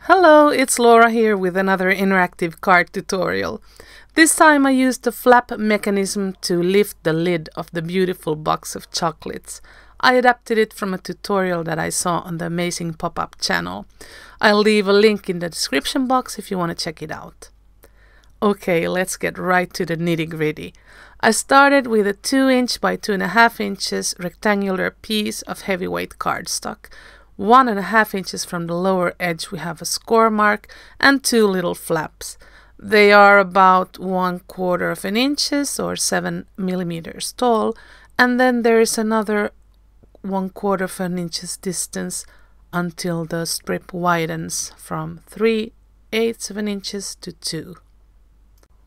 Hello, it's Laura here with another interactive card tutorial. This time I used the flap mechanism to lift the lid of the beautiful box of chocolates. I adapted it from a tutorial that I saw on the Amazing Pop-Up channel. I'll leave a link in the description box if you want to check it out. Okay, let's get right to the nitty-gritty. I started with a 2" by 2.5 inches rectangular piece of heavyweight cardstock. 1.5 inches from the lower edge we have a score mark and 2 little flaps. They are about 1/4 inches or 7 millimeters tall, and then there is another 1/4 inches distance until the strip widens from 3/8 inches to 2.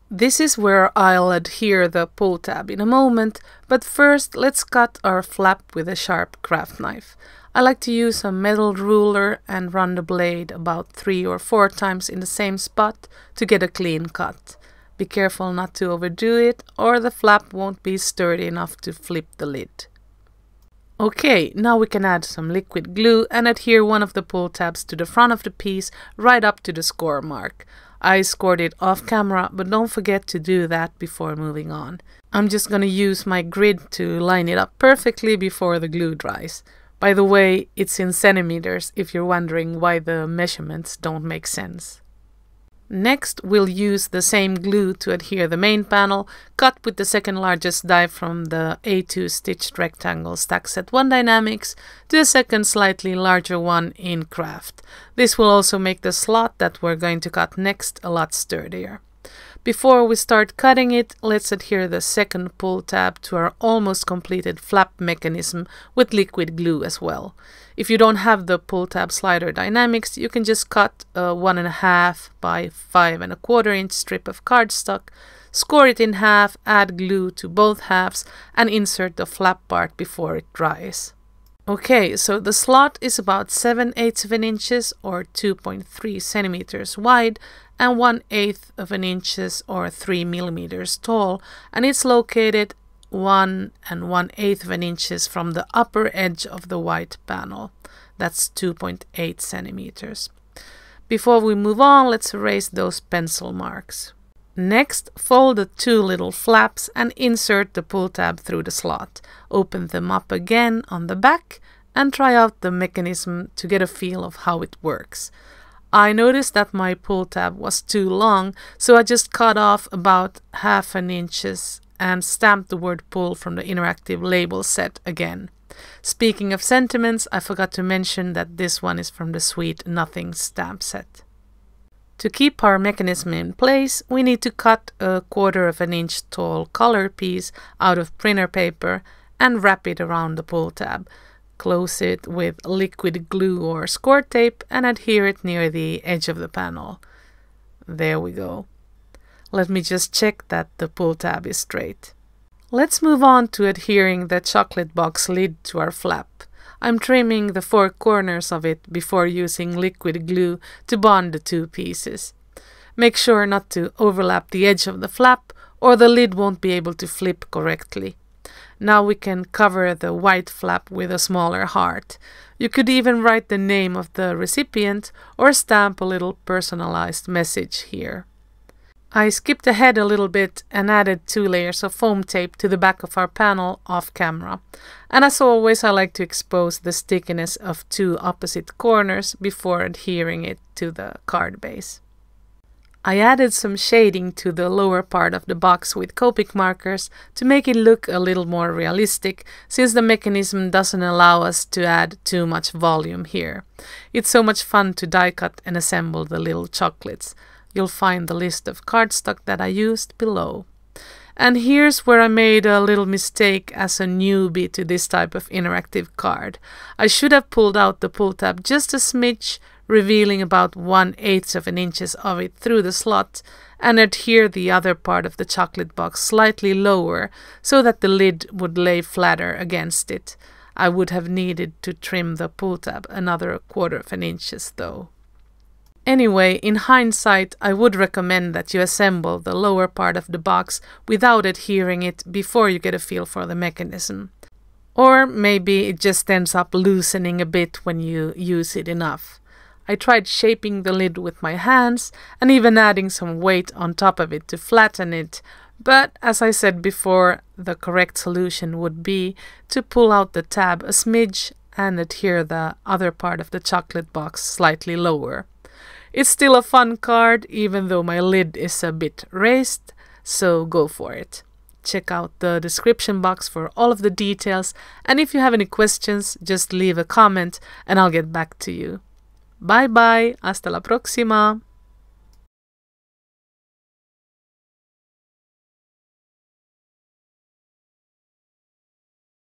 This is where I'll adhere the pull tab in a moment, but first let's cut our flap with a sharp Kraft knife. I like to use a metal ruler and run the blade about 3 or 4 times in the same spot to get a clean cut. Be careful not to overdo it or the flap won't be sturdy enough to flip the lid. Okay, now we can add some liquid glue and adhere one of the pull tabs to the front of the piece right up to the score mark. I scored it off camera, but don't forget to do that before moving on. I'm just gonna use my grid to line it up perfectly before the glue dries. By the way, it's in centimeters if you're wondering why the measurements don't make sense. Next, we'll use the same glue to adhere the main panel, cut with the second largest die from the A2 stitched rectangle STAX set 1 Die-namics to the second slightly larger one in Kraft. This will also make the slot that we're going to cut next a lot sturdier. Before we start cutting it, let's adhere the second pull tab to our almost completed flap mechanism with liquid glue as well. If you don't have the pull tab slider dynamics, you can just cut a 1.5 by 5.25 inch strip of cardstock, score it in half, add glue to both halves, and insert the flap part before it dries. Okay, so the slot is about 7/8 inches or 2.3 centimeters wide and 1/8 inches or 3 millimeters tall, and it's located 1 1/8 inches from the upper edge of the white panel. That's 2.8 centimeters. Before we move on, let's erase those pencil marks. Next, fold the 2 little flaps and insert the pull tab through the slot. Open them up again on the back and try out the mechanism to get a feel of how it works. I noticed that my pull tab was too long, so I just cut off about 0.5 inches and stamped the word pull from the interactive label set again. Speaking of sentiments, I forgot to mention that this one is from the Sweet Nothing stamp set. To keep our mechanism in place, we need to cut a 1/4 inch tall color piece out of printer paper and wrap it around the pull tab. Close it with liquid glue or score tape and adhere it near the edge of the panel. There we go. Let me just check that the pull tab is straight. Let's move on to adhering the chocolate box lid to our flap. I'm trimming the 4 corners of it before using liquid glue to bond the 2 pieces. Make sure not to overlap the edge of the flap or the lid won't be able to flip correctly. Now we can cover the white flap with a smaller heart. You could even write the name of the recipient or stamp a little personalized message here. I skipped ahead a little bit and added 2 layers of foam tape to the back of our panel off camera. And as always, I like to expose the stickiness of 2 opposite corners before adhering it to the card base. I added some shading to the lower part of the box with Copic markers to make it look a little more realistic, since the mechanism doesn't allow us to add too much volume here. It's so much fun to die cut and assemble the little chocolates. You'll find the list of cardstock that I used below. And here's where I made a little mistake as a newbie to this type of interactive card. I should have pulled out the pull tab just a smidge, revealing about 1/8 inches of it through the slot, and adhere the other part of the chocolate box slightly lower so that the lid would lay flatter against it. I would have needed to trim the pull tab another 1/4 inches though. Anyway, in hindsight, I would recommend that you assemble the lower part of the box without adhering it before you get a feel for the mechanism. Or maybe it just ends up loosening a bit when you use it enough. I tried shaping the lid with my hands and even adding some weight on top of it to flatten it, but as I said before, the correct solution would be to pull out the tab a smidge and adhere the other part of the chocolate box slightly lower. It's still a fun card, even though my lid is a bit raised, so go for it. Check out the description box for all of the details, and if you have any questions, just leave a comment and I'll get back to you. Bye bye, hasta la próxima!